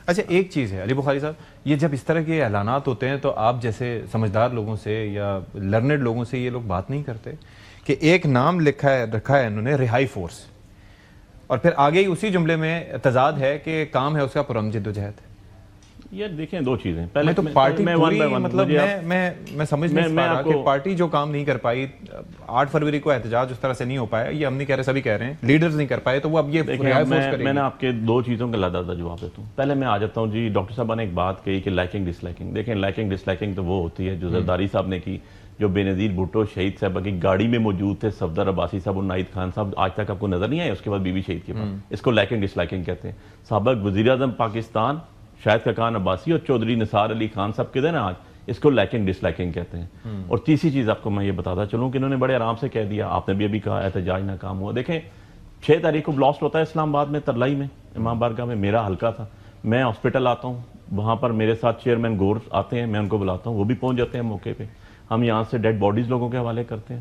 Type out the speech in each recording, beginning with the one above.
اچھا ایک چیز ہے علی بخاری صاحب، یہ جب اس طرح کے اعلانات ہوتے ہیں تو آپ جیسے سمجھدار لوگوں سے یا لرنڈ لوگوں سے یہ لوگ بات نہیں کرتے کہ ایک نام رکھا ہے انہوں نے رہائی فورس، اور پھر آگے ہی اسی جملے میں تضاد ہے کہ کام ہے اس کا پرامن جدوجہد؟ یہ دیکھیں دو چیزیں، پہلے تو پارٹی پوری مطلب میں سمجھ نہیں پا رہا کہ پارٹی جو کام نہیں کر پائی 8 فروری کو احتجاج اس طرح سے نہیں ہو پایا، یہ ہم نہیں کہہ رہے سبھی کہہ رہے ہیں لیڈرز نہیں کر پائے، تو وہ اب یہ میں نے آپ کے دو چیزوں کا لادہ جواب دیتا ہوں. پہلے میں آ جاتا ہوں جی، ڈاکٹر صاحبہ نے ایک بات کہی کہ لائکنگ ڈس لائکنگ. دیکھیں لائکنگ ڈس لائکنگ تو وہ ہوتی ہے جو زرداری صاحب نے کی، جو بے نظیر بھٹو شہید صاحبہ کی گاڑی میں موجود تھے، صفدر عباسی صاحب اور ناہید خان صاحب آج تک آپ کو نظر نہیں آئے، اس کے بعد بی بی شہید کے بعد، اس کو لائکنگ ڈس لائکنگ کہتے ہیں. سابق وزیر اعظم پاکستان شاہد خاقان عباسی اور چودھری نثار علی خان صاحب کدھر ہیں آج، اس کو لائکنگ ڈس لائکنگ کہتے ہیں. اور تیسری چیز آپ کو میں یہ بتاتا چلوں کہ انہوں نے بڑے آرام سے کہہ دیا، آپ نے بھی ابھی کہا احتجاج ناکام ہوا. دیکھیں 6 تاریخ کو بلاسٹ ہوتا ہے اسلام آباد میں، ترلائی میں، امام بارگاہ میں، میرا حلقہ تھا. میں ہاسپٹل آتا ہوں، وہاں پر میرے ساتھ چیئرمین گور آتے ہیں، میں ان کو بلاتا ہوں، وہ بھی پہنچ جاتے ہیں موقع پہ. ہم یہاں سے ڈیڈ باڈیز لوگوں کے حوالے کرتے ہیں،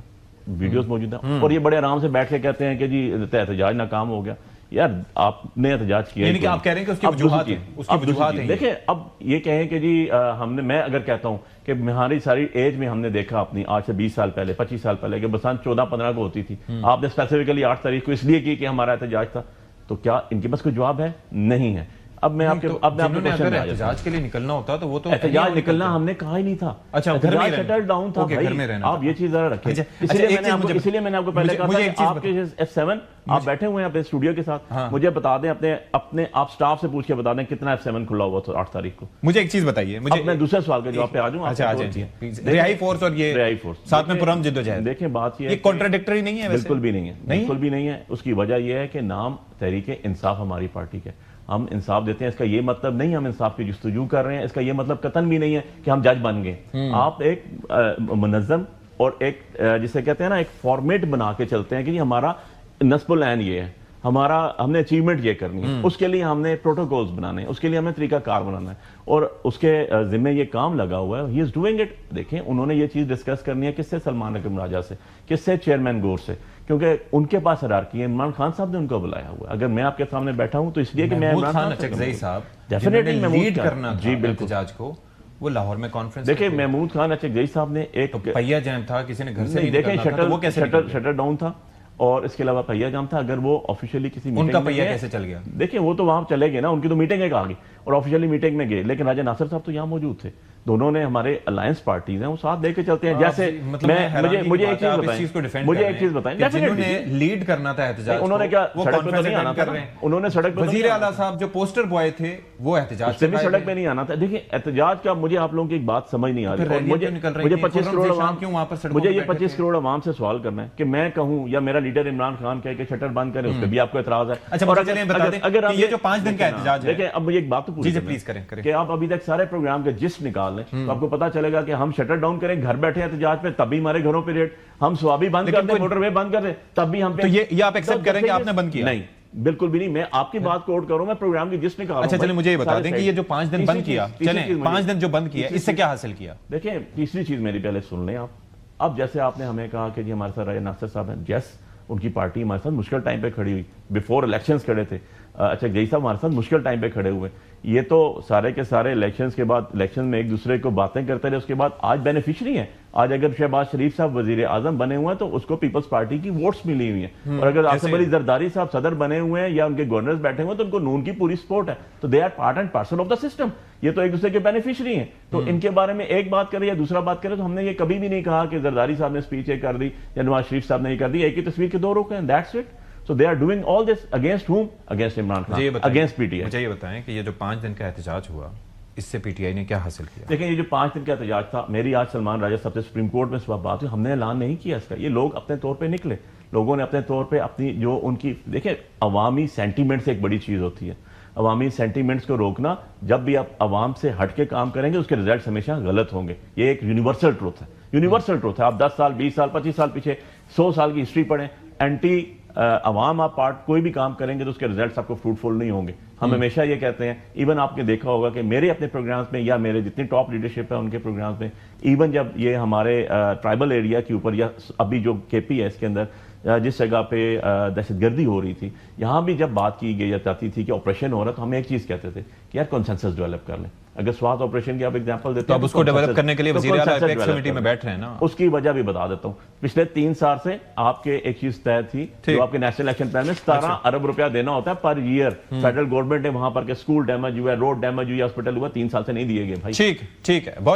ویڈیوز موجود ہیں، اور یہ بڑے آرام سے بیٹھ کے کہتے ہیں کہ جی احتجاج ناکام ہو گیا. یار آپ نے احتجاج کیا، یعنی کہ آپ کہہ رہے ہیں کہ اس کی وجوہات ہیں. دیکھیں اب یہ کہیں کہ جی ہم نے، میں اگر کہتا ہوں کہ ہماری ساری ایج میں ہم نے دیکھا اپنی آج سے 20 سال پہلے 25 سال پہلے کہ بسنت 14-15 کو ہوتی تھی، آپ نے اسپیسیفکلی 8 تاریخ کو اس لیے کی کہ ہمارا احتجاج تھا، تو کیا ان کے پاس کوئی جواب ہے؟ نہیں ہے. اب میں آپ کے احتجاج کے لیے نکلنا ہوتا تو وہ تو احتجاج نکلنا ہم نے کہا ہی نہیں تھا. اچھا شٹر ڈاؤن تھا بھائی، آپ یہ چیز ذرا رکھیں. اس لیے میں نے آپ کو پہلے کہا تھا آپ کے F7 آپ بیٹھے ہوئے ہیں اپنے اسٹوڈیو کے ساتھ، مجھے بتا دیں اپنے آپ سٹاف سے پوچھ کے بتا دیں کتنا F7 کھلا ہوا تھا 8 تاریخ کو. مجھے ایک چیز بتائیے، میں دوسرے سوال کے جواب پہ آ جاؤں. رہائی فورس اور یہ رہائی فورس ساتھ میں پرامن جدوجہد، دیکھیں بات یہ کانٹراڈکٹری نہیں ہے؟ بالکل بھی نہیں ہے، بالکل بھی نہیں ہے. اس کی وجہ یہ ہے کہ نام تحریک انصاف ہماری پارٹی کے، ہم انصاف دیتے ہیں. اس کا یہ مطلب نہیں ہم انصاف کی جستجو کر رہے ہیں، اس کا یہ مطلب قطعاً بھی نہیں ہے کہ ہم جج بن گئے. آپ ایک منظم اور ایک جسے کہتے ہیں نا ایک فارمیٹ بنا کے چلتے ہیں کہ جی ہمارا نصب العین یہ ہے، ہم نے اچیومنٹ یہ کرنی ہے، اس کے لیے ہم نے پروٹوکولز بنانے ہیں، اس کے لیے ہمیں طریقہ کار بنانا ہے، اور اس کے ذمہ یہ کام لگا ہوا ہے. ہی از ڈوئنگ اٹ. دیکھیں انہوں نے یہ چیز ڈسکس کرنی ہے کس سے؟ سلمان اکرم راجہ سے، کس سے؟ چیئرمین گور سے، کیونکہ ان کے پاس ہرارکی ہے. عمران خان صاحب نے ان کو بلایا ہوا ہے. اگر میں آپ کے سامنے بیٹھا ہوں تو اس لیے کہ میں عمران خان اچکزئی صاحب ڈیفینیٹلی لیڈ کرنا جی احتجاج کو، وہ لاہور میں کانفرنس. دیکھیں محمود خان اچکزئی صاحب نے ایک پہیا جام تھا، کسی نے گھر سے نہیں دیکھیں نکلنا تھا، وہ کیسے شٹر ڈاؤن تھا، اور اس کے علاوہ پہیا جام تھا. اگر وہ آفیشیلی کسی ان کا پہیا کیسے چل گیا؟ دیکھیں وہ تو وہاں چلے گئے نا، ان کی تو میٹنگ ایک آ گئی اور آفیشیلی میٹنگ میں گئے، لیکن راجہ ناصر صاحب تو یہاں موجود تھے. دونوں نے ہمارے الائنس پارٹیز ہیں وہ ساتھ لے کے چلتے ہیں. جیسے مجھے ایک چیز بتائیں جنہوں نے لیڈ کرنا تھا احتجاج، انہوں نے کیا سڑک پہ نہیں آنا تھا؟ انہوں نے سڑک پہ وزیر اعلیٰ صاحب جو پوسٹر بوائے تھے وہ احتجاج سے بھی سڑک پہ نہیں آنا تھا. دیکھیں احتجاج کا مجھے آپ لوگوں کی ایک بات سمجھ نہیں آ رہی. مجھے 25 کروڑ عوام سے سوال کرنا ہے کہ میں کہوں یا میرا لیڈر عمران خان کہے کہ شٹر بند کرے، اس پہ بھی آپ کو اعتراض ہے. اگر یہ جو 5 دن کا احتجاج ہے، دیکھیں اب مجھے ایک بات تو پوچھ پلیز کریں کہ آپ ابھی تک سارے پروگرام کے جسٹ نکال لیں تو آپ کو پتا چلے گا کہ ہم شٹر ڈاؤن کریں، گھر بیٹھے احتجاج پہ، تب بھی ہمارے گھروں پہ ریٹ، ہم سوابی بند کر دیں، موٹر وے بند کر دیں، تب بھی ہم پہ. تو یہ آپ ایکسپٹ کریں کہ آپ نے بند کیا؟ نہیں بالکل بھی نہیں. میں آپ کی بات کوٹ کروں، میں پروگرام کی جسٹ نکال رہا ہوں. اچھا چلیں مجھے یہ بتا دیں کہ یہ جو 5 دن بند کیا، چلیں 5 دن جو بند کیا اس سے کیا حاصل کیا؟ دیکھیں تیسری چیز میری پہلے سن لیں آپ. اب جیسے آپ نے ہمیں کہا کہ جی ہمارے ساتھ راجہ ناصر صاحب ہیں، یس ان کی پارٹی ہمارے ساتھ مشکل ٹائم پہ کھڑی ہوئی، بیفور الیکشنز کھڑے تھے. اچھا جی صاحب ہمارے ساتھ مشکل ٹائم پہ کھڑے ہوئے. یہ تو سارے کے سارے الیکشنز کے بعد الیکشن میں ایک دوسرے کو باتیں کرتے رہے، اس کے بعد آج بینیفیشری ہیں. آج اگر شہباز شریف صاحب وزیر اعظم بنے ہوئے ہیں تو اس کو پیپلز پارٹی کی ووٹس ملی ہوئی ہیں، اور اگر آصف علی زرداری صاحب صدر بنے ہوئے ہیں یا ان کے گورنرز بیٹھے ہوئے ہیں تو ان کو نون کی پوری سپورٹ ہے. تو they are part and parcel of the system. یہ تو ایک دوسرے کے بینیفیشری ہیں. تو ان کے بارے میں ایک بات کرے یا دوسرا بات کرے تو ہم نے یہ کبھی بھی نہیں کہا کہ زرداری صاحب نے اسپیچ ایک کر دی یا نواز شریف صاحب نے یہ کر دی. ایک ہی تصویر کے 2 رخ ہیں، that's it. So they are doing all this against whom? Against Imran Khan, against PTI. مجھے یہ بتائیں کہ یہ جو 5 دن کا احتجاج ہوا اس سے پی ٹی آئی نے کیا حاصل کیا؟ دیکھیں یہ جو 5 دن کا احتجاج تھا، میری آج سلمان راجہ صاحب سے سپریم کورٹ میں صبح بات ہوئی، ہم نے اعلان نہیں کیا اس کا. یہ لوگ اپنے طور پہ نکلے، لوگوں نے اپنے طور پہ اپنی جو ان کی، دیکھیں عوامی سینٹیمنٹ سے ایک بڑی چیز ہوتی ہے. عوامی سینٹیمنٹس کو روکنا، جب بھی آپ عوام سے ہٹ کے کام کریں گے اس کے رزلٹس ہمیشہ غلط ہوں گے. یہ ایک یونیورسل ٹروتھ ہے، یونیورسل ٹروتھ ہے. آپ 10 سال 20 سال 25 سال پیچھے 100 سال کی ہسٹری پڑھیں، اینٹی عوام آپ پارٹ کوئی بھی کام کریں گے تو اس کے رزلٹس آپ کو فروٹفل نہیں ہوں گے. ہم ہمیشہ یہ کہتے ہیں، ایون آپ نے دیکھا ہوگا کہ میرے اپنے پروگرامز میں یا میرے جتنی ٹاپ لیڈرشپ ہے ان کے پروگرامز میں، ایون جب یہ ہمارے ٹرائبل ایریا کے اوپر یا ابھی جو کے پی ہے اس کے اندر جس جگہ پہ دہشت گردی ہو رہی تھی، یہاں بھی جب بات کی گئی جاتی تھی کہ آپریشن ہو رہا تو ہم ایک چیز کہتے تھے کہ یار کنسنسس ڈیولپ کر لیں. اگر سوات آپریشن کی آپ ایگزامپل دیتے تو ہیں اب اس کو ڈیولپ کرنے کے لیے تو وزیر اعلیٰ consensus ایپیکس develop کمیٹی میں کر لیں. بیٹھ رہے ہیں نا. اس کی وجہ بھی بتا دیتا ہوں. پچھلے 3 سال سے آپ کے ایک چیز طے تھی جو آپ کے نیشنل ایکشن پلان میں 17 ارب روپیہ دینا ہوتا ہے پر ایئر. فیڈرل گورنمنٹ نے وہاں پر کہ اسکول ڈیمیج ہوا ہے، روڈ ڈیمیج ہوئی، ہاسپٹل ہوا، 3 سال سے نہیں دیے گئے بھائی. ٹھیک ہے.